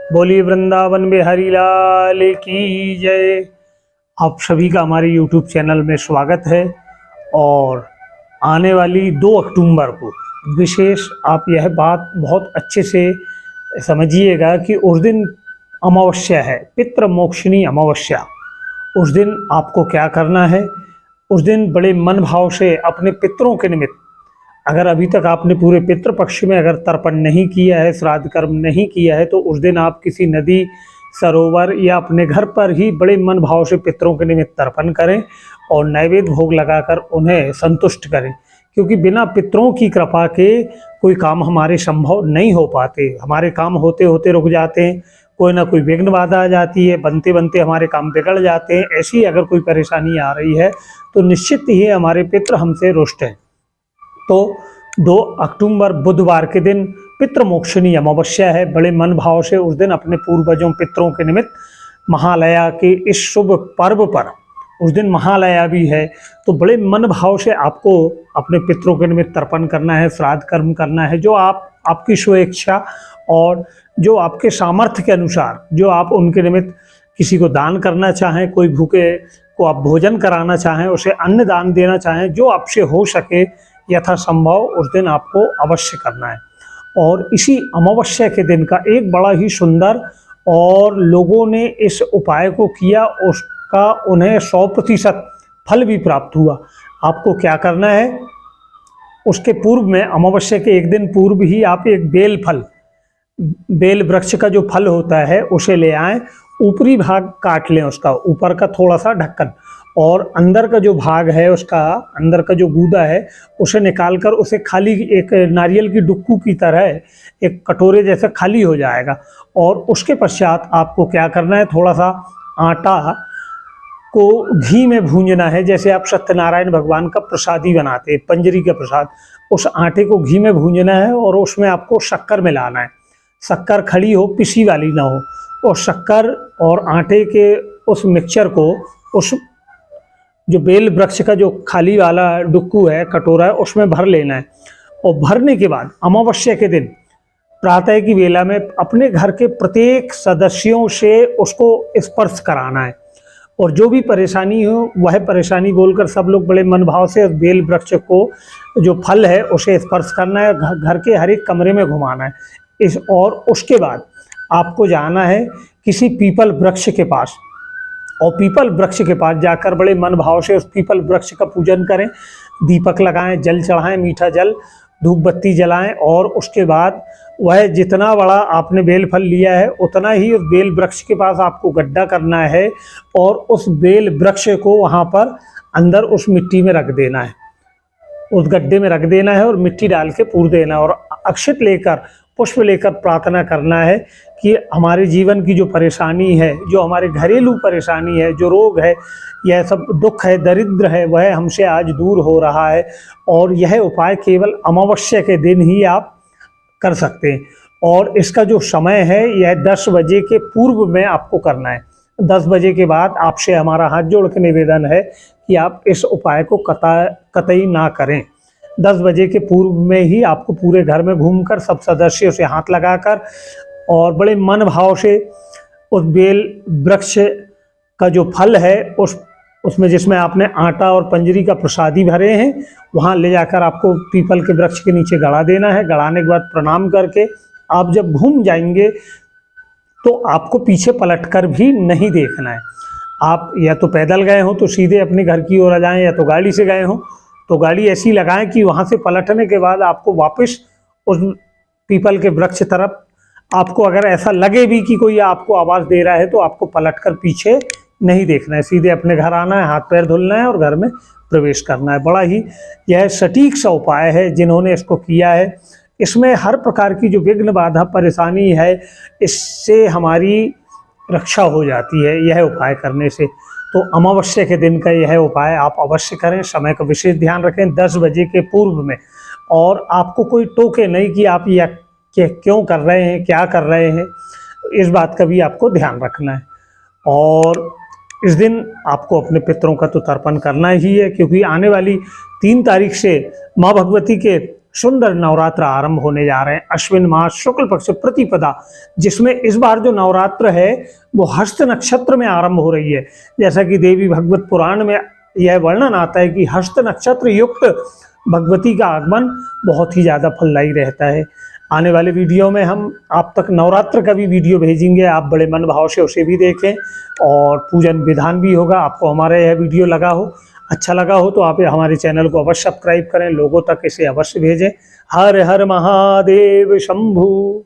बोलिए वृंदावन बिहारी लाल की जय। आप सभी का हमारे YouTube चैनल में स्वागत है। और आने वाली 2 अक्टूबर को विशेष आप यह बात बहुत अच्छे से समझिएगा कि उस दिन अमावस्या है, पितृ मोक्षिणी अमावस्या। उस दिन आपको क्या करना है? उस दिन बड़े मन भाव से अपने पितरों के निमित्त, अगर अभी तक आपने पूरे पितृपक्ष में अगर तर्पण नहीं किया है, श्राद्ध कर्म नहीं किया है, तो उस दिन आप किसी नदी, सरोवर या अपने घर पर ही बड़े मन भाव से पितरों के निमित्त तर्पण करें और नैवेद्य भोग लगाकर उन्हें संतुष्ट करें। क्योंकि बिना पितरों की कृपा के कोई काम हमारे संभव नहीं हो पाते। हमारे काम होते होते रुक जाते हैं, कोई ना कोई विघ्न बाधा आ जाती है, बनते बनते हमारे काम बिगड़ जाते हैं। ऐसी अगर कोई परेशानी आ रही है तो निश्चित ही हमारे पितृ हमसे रुष्ट हैं। तो 2 अक्टूबर बुधवार के दिन पितृमोक्षिणी अमावस्या है। बड़े मन भाव से उस दिन अपने पूर्वजों पितरों के निमित्त महालया के इस शुभ पर्व पर, उस दिन महालया भी है, तो बड़े मन भाव से आपको अपने पितरों के निमित्त तर्पण करना है, श्राद्ध कर्म करना है। जो आपकी स्वेच्छा और जो आपके सामर्थ्य के अनुसार जो आप उनके निमित्त किसी को दान करना चाहें, कोई भूखे को आप भोजन कराना चाहें, उसे अन्न दान देना चाहें, जो आपसे हो सके यथासंभव उस दिन आपको अवश्य करना है। और इसी अमावस्या के दिन का एक बड़ा ही सुंदर, और लोगों ने इस उपाय को किया, उसका उन्हें 100% फल भी प्राप्त हुआ। आपको क्या करना है? उसके पूर्व में, अमावस्या के एक दिन पूर्व ही आप एक बेल वृक्ष का जो फल होता है उसे ले आएं। ऊपरी भाग काट लें, उसका ऊपर का थोड़ा सा ढक्कन, और अंदर का जो भाग है, उसका अंदर का जो गूदा है उसे निकालकर उसे खाली, एक नारियल की डुक्कू की तरह एक कटोरे जैसा खाली हो जाएगा। और उसके पश्चात आपको क्या करना है? थोड़ा सा आटा को घी में भूंजना है। जैसे आप सत्यनारायण भगवान का प्रसादी बनाते हैं, पंजरी का प्रसाद, उस आटे को घी में भूंजना है और उसमें आपको शक्कर मिलाना है। शक्कर खड़ी हो, पिसी वाली ना हो। और शक्कर और आटे के उस मिक्सचर को उस जो बेल वृक्ष का जो खाली वाला डुक्कू है, कटोरा है, उसमें भर लेना है। और भरने के बाद अमावस्या के दिन प्रातः की वेला में अपने घर के प्रत्येक सदस्यों से उसको स्पर्श कराना है। और जो भी परेशानी हो वह परेशानी बोलकर सब लोग बड़े मन भाव से उस बेल वृक्ष को, जो फल है, उसे स्पर्श करना है, घर के हर एक कमरे में घुमाना है। और उसके बाद आपको जाना है किसी पीपल वृक्ष के पास, और पीपल वृक्ष के पास जाकर बड़े मन भाव से उस पीपल वृक्ष का पूजन करें, दीपक लगाएं, जल चढ़ाएं, मीठा जल, धूप बत्ती जलाएं। और उसके बाद वह जितना बड़ा आपने बेल फल लिया है उतना ही उस बेल वृक्ष के पास आपको गड्ढा करना है, और उस बेल वृक्ष को वहाँ पर अंदर उस मिट्टी में रख देना है, उस गड्ढे में रख देना है और मिट्टी डाल के पूर देना है। और अक्षत लेकर, पुष्प लेकर प्रार्थना करना है कि हमारे जीवन की जो परेशानी है, जो हमारे घरेलू परेशानी है, जो रोग है, यह सब दुख है, दरिद्र है, वह हमसे आज दूर हो रहा है। और यह उपाय केवल अमावस्या के दिन ही आप कर सकते हैं। और इसका जो समय है यह 10 बजे के पूर्व में आपको करना है। 10 बजे के बाद आपसे हमारा हाथ जोड़ के निवेदन है कि आप इस उपाय को कतई ना करें। 10 बजे के पूर्व में ही आपको पूरे घर में घूमकर सब सदस्यों से हाथ लगाकर और बड़े मन भाव से उस बेल वृक्ष का जो फल है उसमें जिसमें आपने आटा और पंजरी का प्रसादी भरे हैं, वहाँ ले जाकर आपको पीपल के वृक्ष के नीचे गड़ा देना है। गड़ाने के बाद प्रणाम करके आप जब घूम जाएंगे तो आपको पीछे पलटकर भी नहीं देखना है। आप या तो पैदल गए हो तो सीधे अपने घर की ओर आ जाएं, या तो गाड़ी से गए हो तो गाड़ी ऐसी लगाएं कि वहाँ से पलटने के बाद आपको वापस उस पीपल के वृक्ष तरफ, आपको अगर ऐसा लगे भी कि कोई आपको आवाज़ दे रहा है तो आपको पलटकर पीछे नहीं देखना है, सीधे अपने घर आना है, हाथ पैर धुलना है और घर में प्रवेश करना है। बड़ा ही यह सटीक सा उपाय है जिन्होंने इसको किया है। इसमें हर प्रकार की जो विघ्न बाधा परेशानी है, इससे हमारी रक्षा हो जाती है यह उपाय करने से। तो अमावस्या के दिन का यह उपाय आप अवश्य करें। समय का विशेष ध्यान रखें 10 बजे के पूर्व में। और आपको कोई टोके नहीं कि आप यह क्यों कर रहे हैं, क्या कर रहे हैं, इस बात का भी आपको ध्यान रखना है। और इस दिन आपको अपने पितरों का तो तर्पण करना ही है, क्योंकि आने वाली 3 तारीख से माँ भगवती के सुंदर नवरात्र आरंभ होने जा रहे हैं। अश्विन मास शुक्ल पक्ष प्रतिपदा, जिसमें इस बार जो नवरात्र है वो हस्त नक्षत्र में आरंभ हो रही है। जैसा कि देवी भगवत पुराण में यह वर्णन आता है कि हस्त नक्षत्र युक्त भगवती का आगमन बहुत ही ज़्यादा फलदायी रहता है। आने वाले वीडियो में हम आप तक नवरात्र का भी वीडियो भेजेंगे, आप बड़े मन भाव से उसे भी देखें और पूजन विधान भी होगा। आपको हमारा यह वीडियो अच्छा लगा हो तो आप हमारे चैनल को अवश्य सब्सक्राइब करें, लोगों तक इसे अवश्य भेजें। हर हर महादेव शंभु।